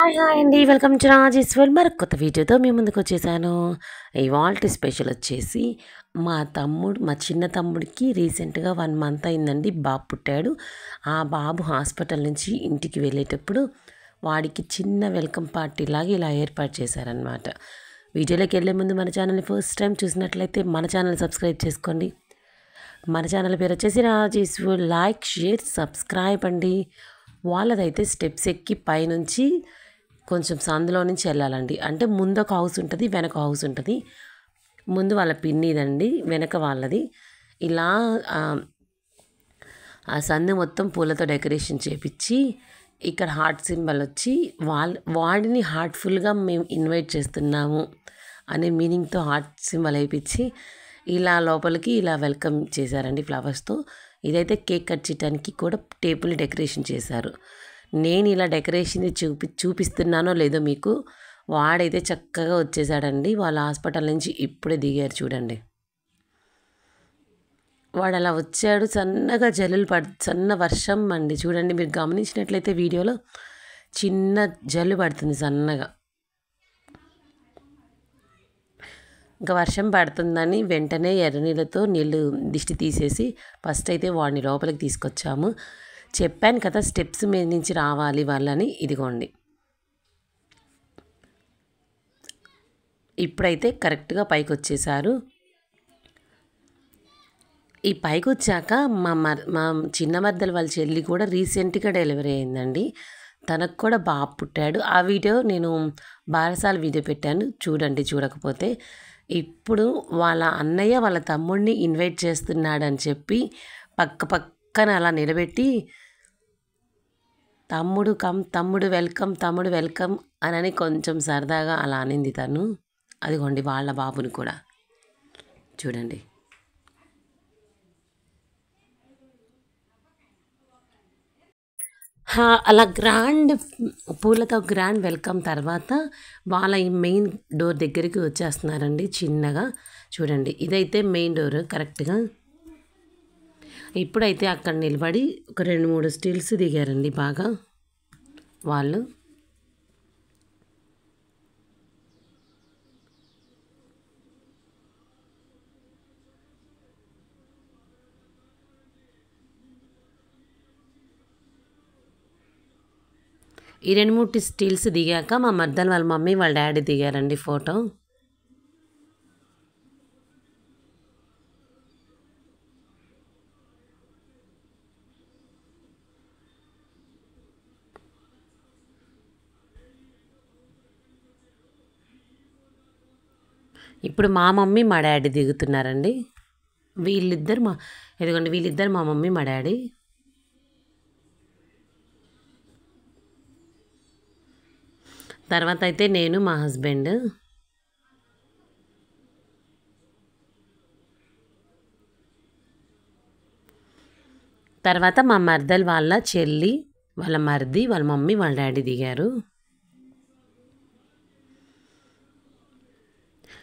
Hi hi అండి. Welcome to Rajesh world. మరొక కొత్త వీడియోతో మీ ముందుకొచ్చేసాను. ఇవాల్టి స్పెషల్ వచ్చేసి మా చిన్న తమ్ముడికి రీసెంట్‌గా 1 మంత్ అయిందండి. బాబు పుట్టాడు. ఆ బాబు హాస్పిటల్ నుంచి ఇంటికి వెళ్ళేటప్పుడు వాడికి చిన్న వెల్కమ్ పార్టీలాగా ఇలా ఏర్పాటు చేశారనమాట. వీడియోలోకి వెళ్ళే ముందు మన ఛానల్‌ని ఫస్ట్ టైం చూసినట్లయితే మన ఛానల్ సబ్స్క్రైబ్ చేసుకోండి. మన ఛానల్ పేరు వచ్చేసి Rajesh world. Like, share, subscribe అండి. వాళ్ళదైతే స్టెప్స్ ఎక్కి పైనుంచి కొంచెం సందులో నుంచి వెళ్ళాలండి. అంటే ముందొక హౌస్ ఉంటుంది, వెనక హౌస్ ఉంటుంది. ముందు వాళ్ళ పిన్నిదండి, వెనక వాళ్ళది. ఇలా ఆ సందు మొత్తం పూలతో డెకరేషన్ చేపించి ఇక్కడ హార్ట్ సింబల్ వచ్చి వాడిని హార్ట్ఫుల్గా మేము ఇన్వైట్ చేస్తున్నాము అనే మీనింగ్తో హార్ట్ సింబల్ వేయించి ఇలా లోపలికి ఇలా వెల్కమ్ చేశారండి ఫ్లవర్స్తో. ఇదైతే కేక్ కట్ చేయడానికి కూడా టేబుల్ డెకరేషన్ చేశారు. నేను ఇలా డెకరేషన్ చూపిస్తున్నానో లేదో మీకు, వాడైతే చక్కగా వచ్చేసాడండి. వాళ్ళ హాస్పిటల్ నుంచి ఇప్పుడే దిగారు చూడండి. వాడు అలా వచ్చాడు. సన్నగా సన్న వర్షం అండి. చూడండి, మీరు గమనించినట్లయితే వీడియోలో చిన్న జల్లు పడుతుంది సన్నగా. ఇంకా వర్షం పడుతుందని వెంటనే ఎర్రనీళ్ళతో నీళ్ళు దిష్టి తీసేసి ఫస్ట్ అయితే వాడిని లోపలికి తీసుకొచ్చాము. చెప్పాను కదా స్టెప్స్ మీద నుంచి రావాలి వాళ్ళని. ఇదిగోండి, ఇప్పుడైతే కరెక్ట్గా పైకి వచ్చేసారు. ఈ పైకి వచ్చాక మా చిన్న మద్దలు వాళ్ళ చెల్లి కూడా రీసెంట్గా డెలివరీ అయిందండి. తనకు కూడా బాబు పుట్టాడు. ఆ వీడియో నేను బారసాల వీడియో పెట్టాను, చూడండి చూడకపోతే. ఇప్పుడు వాళ్ళ అన్నయ్య వాళ్ళ తమ్ముడిని ఇన్వైట్ చేస్తున్నాడని చెప్పి పక్కన అలా నిలబెట్టి తమ్ముడు వెల్కమ్ అని కొంచెం సరదాగా అలా అనింది తను. అదిగోండి వాళ్ళ బాబుని కూడా చూడండి. అలా పూలతో గ్రాండ్ వెల్కమ్ తర్వాత వాళ్ళ ఈ మెయిన్ డోర్ దగ్గరికి వచ్చేస్తున్నారండి చిన్నగా. చూడండి, ఇదైతే మెయిన్ డోర్ కరెక్ట్గా. ఇప్పుడైతే అక్కడ నిలబడి ఒక 2-3 స్టిల్స్ దిగారండి బాగా వాళ్ళు. ఈ 2-3 స్టిల్స్ దిగాక మా మర్దలు వాళ్ళ మమ్మీ వాళ్ళ డాడీ దిగారండి ఫోటో. ఇప్పుడు మా మమ్మీ మా డాడీ దిగుతున్నారండి. వీళ్ళిద్దరు మా మమ్మీ మా డాడీ. తర్వాత అయితే నేను మా హస్బెండ్. తర్వాత మా మర్దలు వాళ్ళ చెల్లి, వాళ్ళ మరిది, వాళ్ళ మమ్మీ వాళ్ళ డాడీ దిగారు.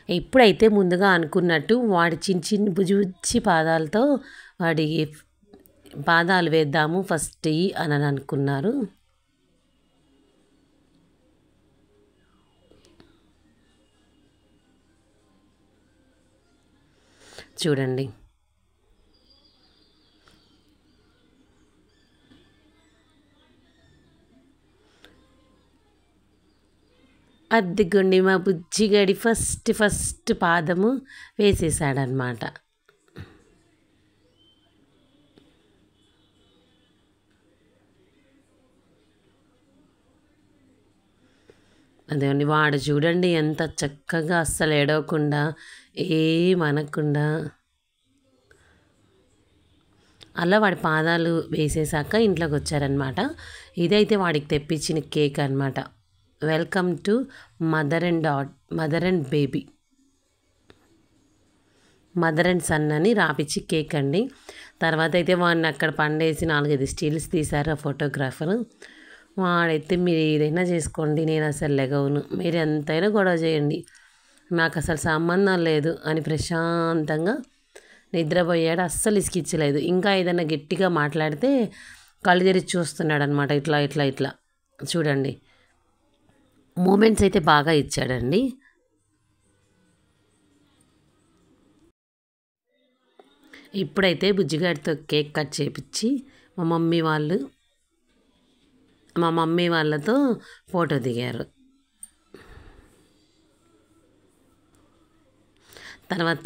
ఇప్పుడైతే ముందుగా అనుకున్నట్టు వాడి చిన్న బుజ్జి పాదాలతో వాడి పాదాలు వేద్దాము ఫస్ట్ అని అనుకున్నారు. చూడండి, అద్దెగుండి మా బుజ్జిగడి ఫస్ట్ పాదము వేసేసాడనమాట. అదేండి, వాడు చూడండి ఎంత చక్కగా అస్సలు ఏడవకుండా ఏమనకుండా అలా వాడి పాదాలు వేసేసాక ఇంట్లోకి వచ్చారనమాట. ఇదైతే వాడికి తెప్పించిన కేక్ అనమాట. Welcome to mother and baby, mother and son అని రాపిచ్చి కేక్ అండి. తర్వాత అయితే వాడిని అక్కడ పండేసి 4-5 స్టిల్స్ తీశారు ఆ ఫోటోగ్రాఫర్. వాడైతే మీరు ఏదైనా చేసుకోండి, నేను అసలు లెగవను, మీరు ఎంతైనా గొడవ చేయండి, నాకు అసలు సంబంధం లేదు అని ప్రశాంతంగా నిద్రపోయాడు. అస్సలు ఇసుకిచ్చలేదు. ఇంకా ఏదైనా గట్టిగా మాట్లాడితే కళ్ళు తెరిచి చూస్తున్నాడు అనమాట. ఇట్లా చూడండి. మూమెంట్స్ అయితే బాగా ఇచ్చాడండి. ఇప్పుడైతే బుజ్జిగాడితో కేక్ కట్ చేపించి మా మమ్మీ వాళ్ళతో ఫోటో దిగారు.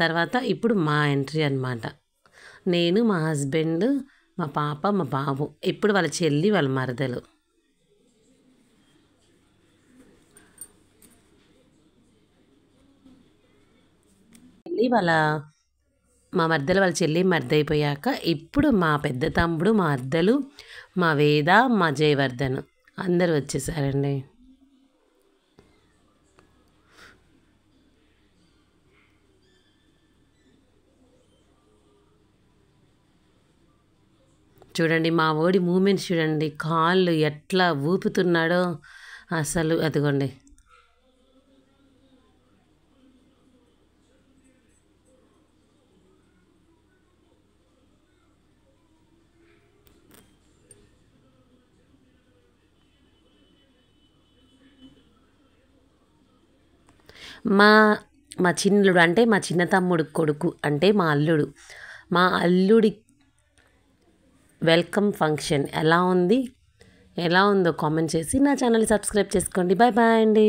తర్వాత ఇప్పుడు మా ఎంట్రీ అనమాట. నేను, మా హస్బెండ్, మా పాప, మా బాబు, ఇప్పుడు వాళ్ళ చెల్లి, వాళ్ళ మరదలు. చెల్లి వాళ్ళ మా మరదలు వాళ్ళ చెల్లి మరిది అయిపోయాక ఇప్పుడు మా పెద్ద తమ్ముడు, మా అద్దలు, మా వేద, మా జయవర్ధన్ అందరూ వచ్చేసారండి. చూడండి మా ఓడి మూమెంట్స్ చూడండి, కాళ్ళు ఎట్లా ఊపుతున్నాడో అసలు. అదిగోండి. మా మా చిన్నుడు అంటే మా చిన్న తమ్ముడు కొడుకు అంటే మా అల్లుడు. మా అల్లుడి వెల్కమ్ ఫంక్షన్ ఎలా ఉందో కామెంట్ చేసి నా ఛానల్ని సబ్స్క్రైబ్ చేసుకోండి. బాయ్ బాయ్ అండి.